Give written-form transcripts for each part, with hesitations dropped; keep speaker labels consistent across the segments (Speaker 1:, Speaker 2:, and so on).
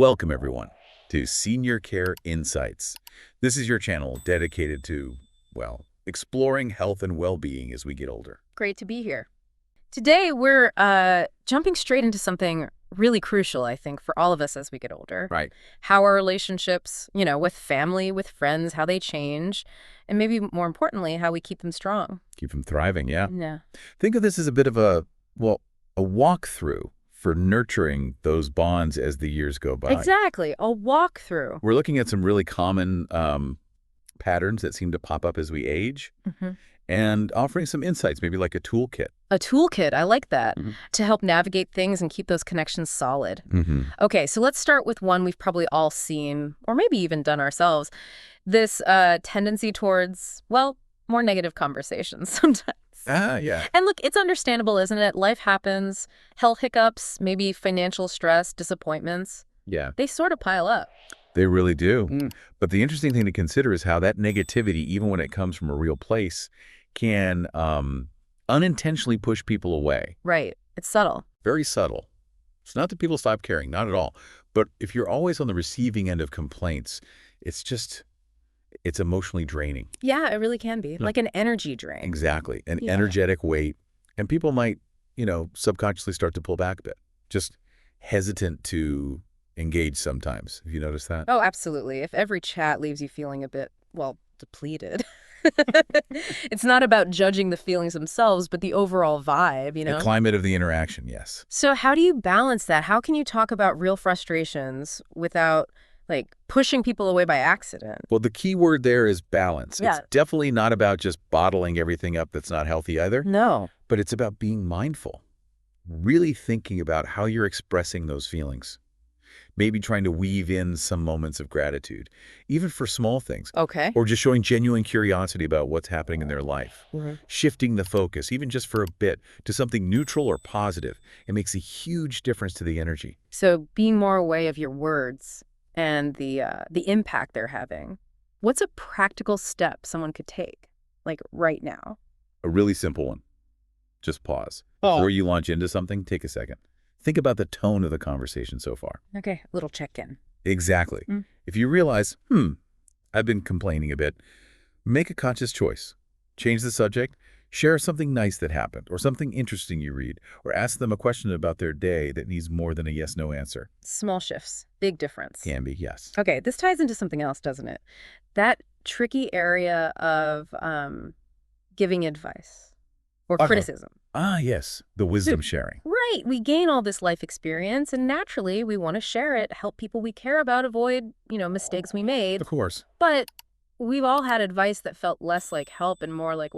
Speaker 1: Welcome, everyone, to Senior Care Insights. This is your channel dedicated to, well, exploring health and well-being as we get older.
Speaker 2: Great to be here. Today, we're jumping straight into something really crucial, I think, for all of us as we get older.
Speaker 1: Right.
Speaker 2: How our relationships, with family, with friends, how they change, and maybe more importantly, how we keep them strong.
Speaker 1: Keep them thriving, yeah.
Speaker 2: Yeah.
Speaker 1: Think of this as a bit of a walkthrough for nurturing those bonds as the years go by.
Speaker 2: Exactly. A walkthrough.
Speaker 1: We're looking at some really common patterns that seem to pop up as we age and offering some insights, maybe like a toolkit.
Speaker 2: A toolkit. I like that. To help navigate things and keep those connections solid. Okay, so let's start with one we've probably all seen, or maybe even done ourselves. This tendency towards, more negative conversations sometimes.
Speaker 1: Yeah.
Speaker 2: And look, it's understandable, isn't it? Life happens, health hiccups, maybe financial stress, disappointments.
Speaker 1: Yeah.
Speaker 2: They sort of pile up.
Speaker 1: They really do. But the interesting thing to consider is how that negativity, even when it comes from a real place, can unintentionally push people away.
Speaker 2: Right. It's subtle.
Speaker 1: Very subtle. It's not that people stop caring, not at all. But if you're always on the receiving end of complaints, it's emotionally draining.
Speaker 2: Yeah, it really can be. Like an energy drain.
Speaker 1: Exactly. An energetic weight. And people might, subconsciously start to pull back a bit. Just hesitant to engage sometimes. Have you noticed that?
Speaker 2: Oh, absolutely. If every chat leaves you feeling a bit, depleted. It's not about judging the feelings themselves, but the overall vibe,
Speaker 1: The climate of the interaction, yes.
Speaker 2: So how do you balance that? How can you talk about real frustrations without pushing people away by accident?
Speaker 1: Well, the key word there is balance.
Speaker 2: Yeah.
Speaker 1: It's definitely not about just bottling everything up that's not healthy either.
Speaker 2: No.
Speaker 1: But it's about being mindful, really thinking about how you're expressing those feelings. Maybe trying to weave in some moments of gratitude, even for small things.
Speaker 2: Okay.
Speaker 1: Or just showing genuine curiosity about what's happening in their life. Shifting the focus, even just for a bit, to something neutral or positive. It makes a huge difference to the energy.
Speaker 2: So being more aware of your words and the impact they're having. What's a practical step someone could take, right now?
Speaker 1: A really simple one. Just pause. Before you launch into something, take a second. Think about the tone of the conversation so far.
Speaker 2: Okay, little check-in.
Speaker 1: Exactly. If you realize, I've been complaining a bit, make a conscious choice. Change the subject. Share something nice that happened or something interesting you read, or ask them a question about their day that needs more than a yes-no answer.
Speaker 2: Small shifts, big difference.
Speaker 1: Can be, yes.
Speaker 2: Okay, this ties into something else, doesn't it? That tricky area of giving advice or criticism.
Speaker 1: Yes, the wisdom sharing.
Speaker 2: Right, we gain all this life experience, and naturally we want to share it, help people we care about avoid, mistakes we made.
Speaker 1: Of course.
Speaker 2: But we've all had advice that felt less like help and more like,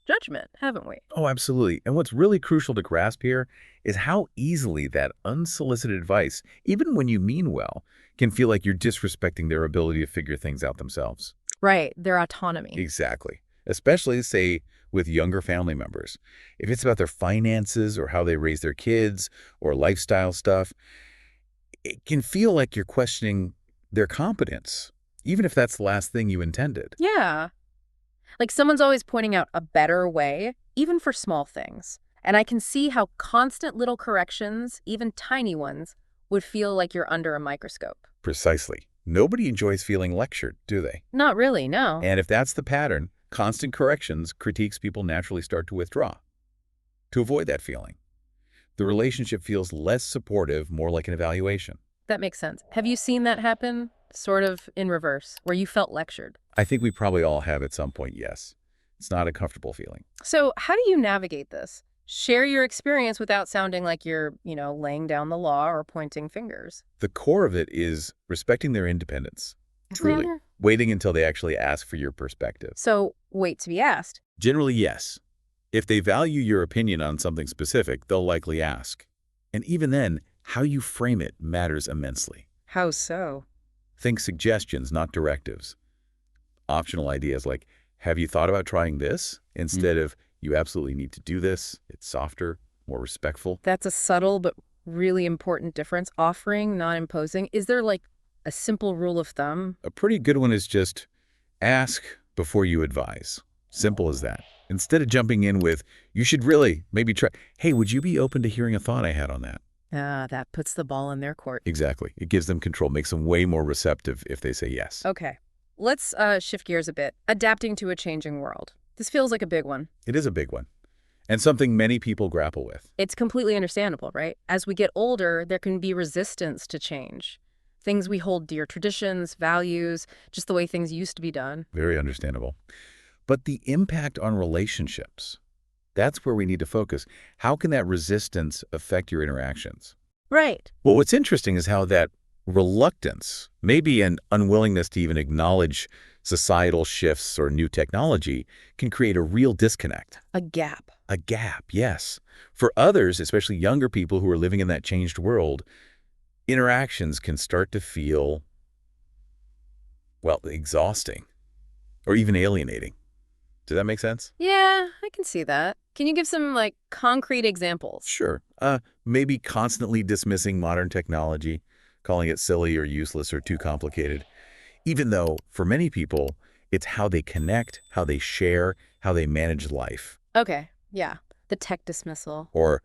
Speaker 2: judgment, haven't we?
Speaker 1: Oh, absolutely. And what's really crucial to grasp here is how easily that unsolicited advice, even when you mean well, can feel like you're disrespecting their ability to figure things out themselves.
Speaker 2: Right, their autonomy.
Speaker 1: Exactly. Especially, say, with younger family members. If it's about their finances or how they raise their kids or lifestyle stuff, it can feel like you're questioning their competence, even if that's the last thing you intended.
Speaker 2: Yeah. Like someone's always pointing out a better way, even for small things. And I can see how constant little corrections, even tiny ones, would feel like you're under a microscope.
Speaker 1: Precisely. Nobody enjoys feeling lectured, do they?
Speaker 2: Not really, no.
Speaker 1: And if that's the pattern, constant corrections, critiques people naturally start to withdraw. To avoid that feeling, the relationship feels less supportive, more like an evaluation.
Speaker 2: That makes sense. Have you seen that happen, sort of in reverse, where you felt lectured?
Speaker 1: I think we probably all have at some point, yes. It's not a comfortable feeling.
Speaker 2: So how do you navigate this? Share your experience without sounding like you're, laying down the law or pointing fingers.
Speaker 1: The core of it is respecting their independence, truly. Waiting until they actually ask for your perspective.
Speaker 2: So wait to be asked.
Speaker 1: Generally, yes. If they value your opinion on something specific, they'll likely ask. And even then, how you frame it matters immensely.
Speaker 2: How so?
Speaker 1: Think suggestions, not directives. Optional ideas like, have you thought about trying this? Instead of, you absolutely need to do this. It's softer, more respectful.
Speaker 2: That's a subtle but really important difference. Offering, not imposing. Is there a simple rule of thumb?
Speaker 1: A pretty good one is just ask before you advise. Simple as that. Instead of jumping in with, you should really maybe try, hey, would you be open to hearing a thought I had on that?
Speaker 2: Ah, that puts the ball in their court.
Speaker 1: Exactly. It gives them control, makes them way more receptive if they say yes.
Speaker 2: Okay. Let's shift gears a bit. Adapting to a changing world. This feels like a big one.
Speaker 1: It is a big one, and something many people grapple with.
Speaker 2: It's completely understandable, right? As we get older, there can be resistance to change. Things we hold dear, traditions, values, just the way things used to be done.
Speaker 1: Very understandable. But the impact on relationships, that's where we need to focus. How can that resistance affect your interactions?
Speaker 2: Right.
Speaker 1: Well, what's interesting is how that reluctance, maybe an unwillingness to even acknowledge societal shifts or new technology, can create a real disconnect.
Speaker 2: A gap.
Speaker 1: A gap, yes. For others, especially younger people who are living in that changed world, interactions can start to feel, well, exhausting or even alienating. Does that make sense?
Speaker 2: Yeah, I can see that. Can you give some, concrete examples?
Speaker 1: Sure. Maybe constantly dismissing modern technology, calling it silly or useless or too complicated, even though for many people, it's how they connect, how they share, how they manage life.
Speaker 2: Okay, yeah. The tech dismissal.
Speaker 1: Or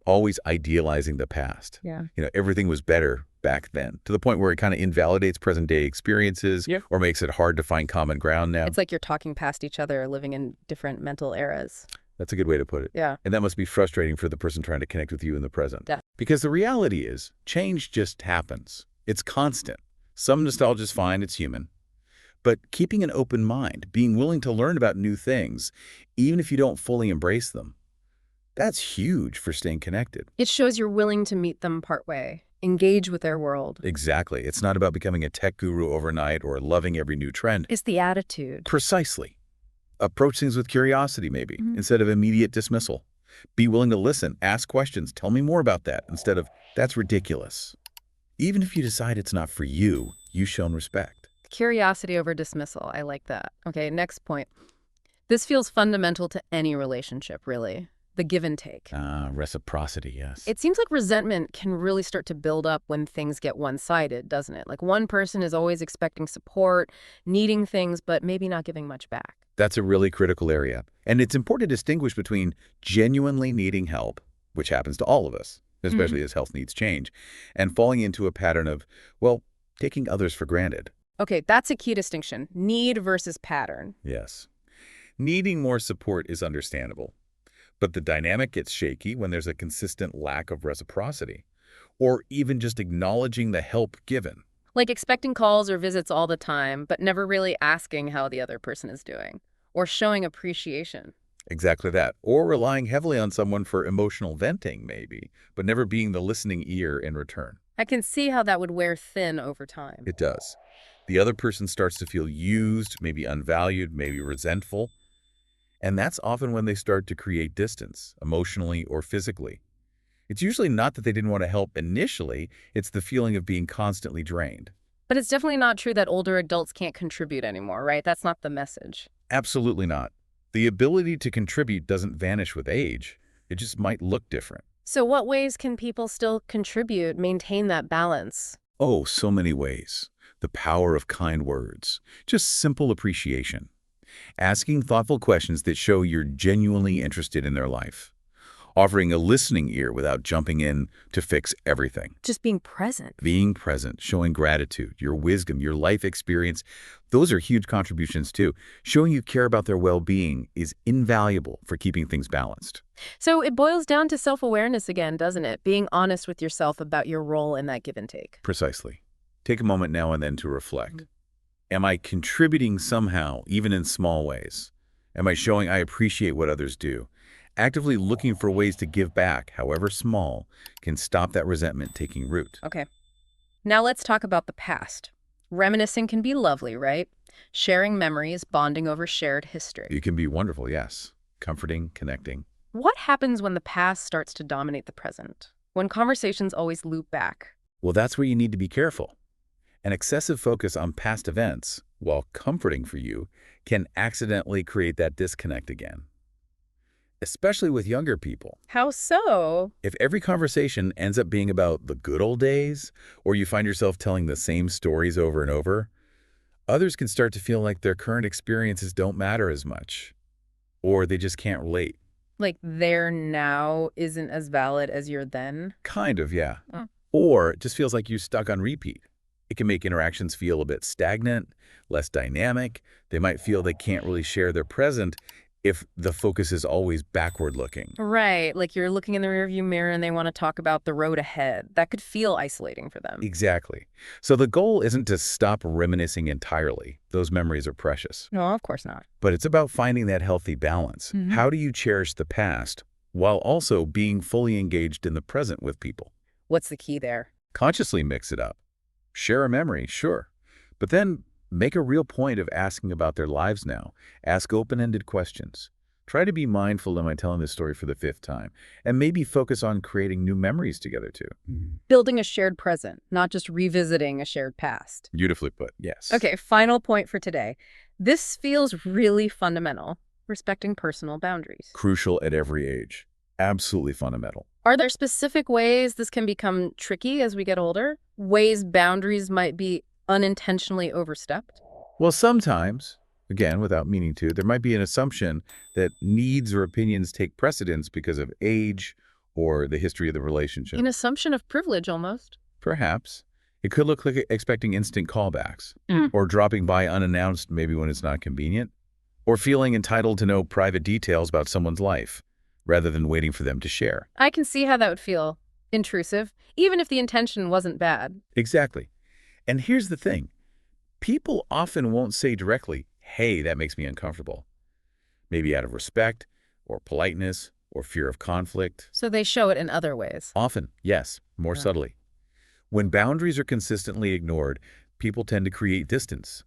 Speaker 1: always idealizing the past.
Speaker 2: Yeah.
Speaker 1: Everything was better back then, to the point where it kind of invalidates present-day experiences.
Speaker 2: Yep.
Speaker 1: Or makes it hard to find common ground now.
Speaker 2: It's like you're talking past each other, living in different mental eras.
Speaker 1: That's a good way to put it.
Speaker 2: Yeah.
Speaker 1: And that must be frustrating for the person trying to connect with you in the present.
Speaker 2: Yeah.
Speaker 1: Because the reality is, change just happens. It's constant. Some nostalgia is fine, it's human. But keeping an open mind, being willing to learn about new things, even if you don't fully embrace them, that's huge for staying connected.
Speaker 2: It shows you're willing to meet them partway, engage with their world.
Speaker 1: Exactly. It's not about becoming a tech guru overnight or loving every new trend.
Speaker 2: It's the attitude.
Speaker 1: Precisely. Approach things with curiosity, maybe, instead of immediate dismissal. Be willing to listen, ask questions, tell me more about that, instead of, that's ridiculous. Even if you decide it's not for you, you've shown respect.
Speaker 2: Curiosity over dismissal. I like that. Okay, next point. This feels fundamental to any relationship, really. The give and take.
Speaker 1: Reciprocity, yes.
Speaker 2: It seems like resentment can really start to build up when things get one-sided, doesn't it? Like one person is always expecting support, needing things, but maybe not giving much back.
Speaker 1: That's a really critical area. And it's important to distinguish between genuinely needing help, which happens to all of us, especially as health needs change, and falling into a pattern of, well, taking others for granted.
Speaker 2: Okay, that's a key distinction. Need versus pattern.
Speaker 1: Yes. Needing more support is understandable. But the dynamic gets shaky when there's a consistent lack of reciprocity, or even just acknowledging the help given.
Speaker 2: Like expecting calls or visits all the time, but never really asking how the other person is doing, or showing appreciation.
Speaker 1: Exactly that. Or relying heavily on someone for emotional venting, maybe, but never being the listening ear in return.
Speaker 2: I can see how that would wear thin over time.
Speaker 1: It does. The other person starts to feel used, maybe unvalued, maybe resentful. And that's often when they start to create distance, emotionally or physically. It's usually not that they didn't want to help initially, it's the feeling of being constantly drained.
Speaker 2: But it's definitely not true that older adults can't contribute anymore, right? That's not the message.
Speaker 1: Absolutely not. The ability to contribute doesn't vanish with age. It just might look different.
Speaker 2: So what ways can people still contribute, maintain that balance?
Speaker 1: Oh, so many ways. The power of kind words. Just simple appreciation. Asking thoughtful questions that show you're genuinely interested in their life. Offering a listening ear without jumping in to fix everything.
Speaker 2: Just being present.
Speaker 1: Being present, showing gratitude, your wisdom, your life experience. Those are huge contributions too. Showing you care about their well-being is invaluable for keeping things balanced.
Speaker 2: So it boils down to self-awareness again, doesn't it? Being honest with yourself about your role in that give and take.
Speaker 1: Precisely. Take a moment now and then to reflect. Am I contributing somehow, even in small ways? Am I showing I appreciate what others do? Actively looking for ways to give back, however small, can stop that resentment taking root.
Speaker 2: Okay. Now let's talk about the past. Reminiscing can be lovely, right? Sharing memories, bonding over shared history.
Speaker 1: It can be wonderful, yes. Comforting, connecting.
Speaker 2: What happens when the past starts to dominate the present? When conversations always loop back?
Speaker 1: Well, that's where you need to be careful. An excessive focus on past events, while comforting for you, can accidentally create that disconnect again. Especially with younger people.
Speaker 2: How so?
Speaker 1: If every conversation ends up being about the good old days, or you find yourself telling the same stories over and over, others can start to feel like their current experiences don't matter as much, or they just can't relate.
Speaker 2: Like their now isn't as valid as your then?
Speaker 1: Kind of, yeah.
Speaker 2: Mm.
Speaker 1: Or it just feels like you're stuck on repeat. It can make interactions feel a bit stagnant, less dynamic. They might feel they can't really share their present if the focus is always backward looking.
Speaker 2: Right, like you're looking in the rearview mirror and they want to talk about the road ahead. That could feel isolating for them.
Speaker 1: Exactly. So the goal isn't to stop reminiscing entirely. Those memories are precious.
Speaker 2: No, of course not.
Speaker 1: But it's about finding that healthy balance.
Speaker 2: Mhm.
Speaker 1: How do you cherish the past while also being fully engaged in the present with people?
Speaker 2: What's the key there?
Speaker 1: Consciously mix it up. Share a memory, sure. But then make a real point of asking about their lives now. Ask open-ended questions. Try to be mindful, am I telling this story for the fifth time? And maybe focus on creating new memories together, too.
Speaker 2: Building a shared present, not just revisiting a shared past.
Speaker 1: Beautifully put, yes.
Speaker 2: Okay, final point for today. This feels really fundamental, respecting personal boundaries.
Speaker 1: Crucial at every age. Absolutely fundamental.
Speaker 2: Are there specific ways this can become tricky as we get older? Ways boundaries might be unintentionally overstepped?
Speaker 1: Well, sometimes, again, without meaning to, there might be an assumption that needs or opinions take precedence because of age or the history of the relationship.
Speaker 2: An assumption of privilege, almost.
Speaker 1: Perhaps. It could look like expecting instant callbacks,
Speaker 2: Mm.
Speaker 1: or dropping by unannounced maybe when it's not convenient, or feeling entitled to know private details about someone's life, rather than waiting for them to share.
Speaker 2: I can see how that would feel intrusive, even if the intention wasn't bad.
Speaker 1: Exactly. And here's the thing. People often won't say directly, hey, that makes me uncomfortable. Maybe out of respect, or politeness, or fear of conflict.
Speaker 2: So they show it in other ways.
Speaker 1: Often, yes, more
Speaker 2: Yeah.
Speaker 1: subtly. When boundaries are consistently ignored, people tend to create distance.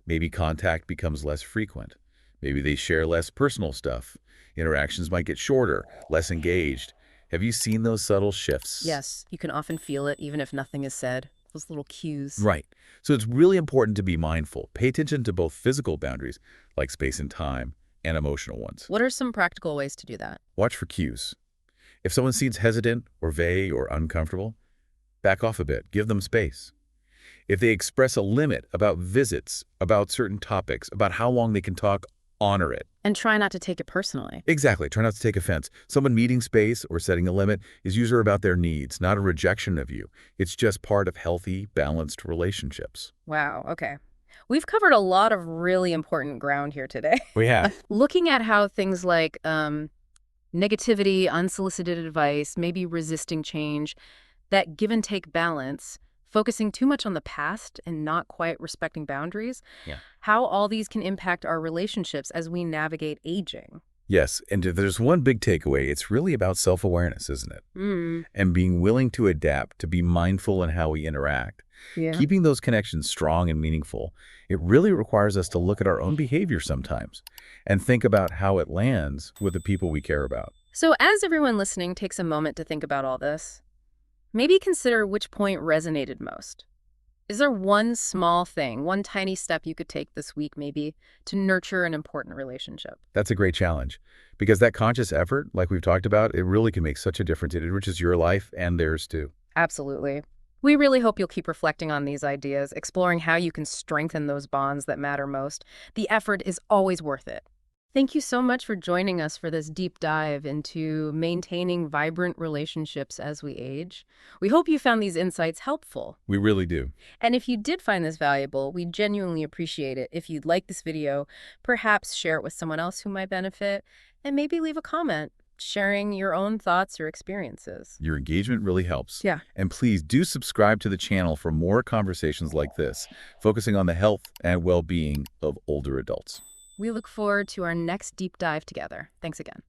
Speaker 1: Maybe contact becomes less frequent. Maybe they share less personal stuff. Interactions might get shorter, less engaged. Have you seen those subtle shifts?
Speaker 2: Yes, you can often feel it even if nothing is said. Those little cues.
Speaker 1: Right. So it's really important to be mindful. Pay attention to both physical boundaries, like space and time, and emotional ones.
Speaker 2: What are some practical ways to do that?
Speaker 1: Watch for cues. If someone seems hesitant or vague or uncomfortable, back off a bit. Give them space. If they express a limit about visits, about certain topics, about how long they can talk, honor it.
Speaker 2: And try not to take it personally.
Speaker 1: Exactly. Try not to take offense. Someone needing space or setting a limit is usually about their needs, not a rejection of you. It's just part of healthy, balanced relationships.
Speaker 2: Wow, okay. We've covered a lot of really important ground here today.
Speaker 1: We have.
Speaker 2: Looking at how things like negativity, unsolicited advice, maybe resisting change, that give and take balance, focusing too much on the past and not quite respecting boundaries,
Speaker 1: Yeah.
Speaker 2: how all these can impact our relationships as we navigate aging.
Speaker 1: Yes, and if there's one big takeaway, it's really about self-awareness, isn't it?
Speaker 2: Mm,
Speaker 1: And being willing to adapt, to be mindful in how we interact.
Speaker 2: yeah.
Speaker 1: Keeping those connections strong and meaningful, it really requires us to look at our own behavior sometimes and think about how it lands with the people we care about.
Speaker 2: So as everyone listening takes a moment to think about all this, maybe consider which point resonated most. Is there one small thing, one tiny step you could take this week maybe to nurture an important relationship?
Speaker 1: That's a great challenge because that conscious effort, like we've talked about, it really can make such a difference. It enriches your life and theirs too.
Speaker 2: Absolutely. We really hope you'll keep reflecting on these ideas, exploring how you can strengthen those bonds that matter most. The effort is always worth it. Thank you so much for joining us for this deep dive into maintaining vibrant relationships as we age. We hope you found these insights helpful.
Speaker 1: We really do.
Speaker 2: And if you did find this valuable, we genuinely appreciate it. If you'd like this video, perhaps share it with someone else who might benefit, and maybe leave a comment sharing your own thoughts or experiences.
Speaker 1: Your engagement really helps.
Speaker 2: Yeah.
Speaker 1: And please do subscribe to the channel for more conversations like this, focusing on the health and well-being of older adults.
Speaker 2: We look forward to our next deep dive together. Thanks again.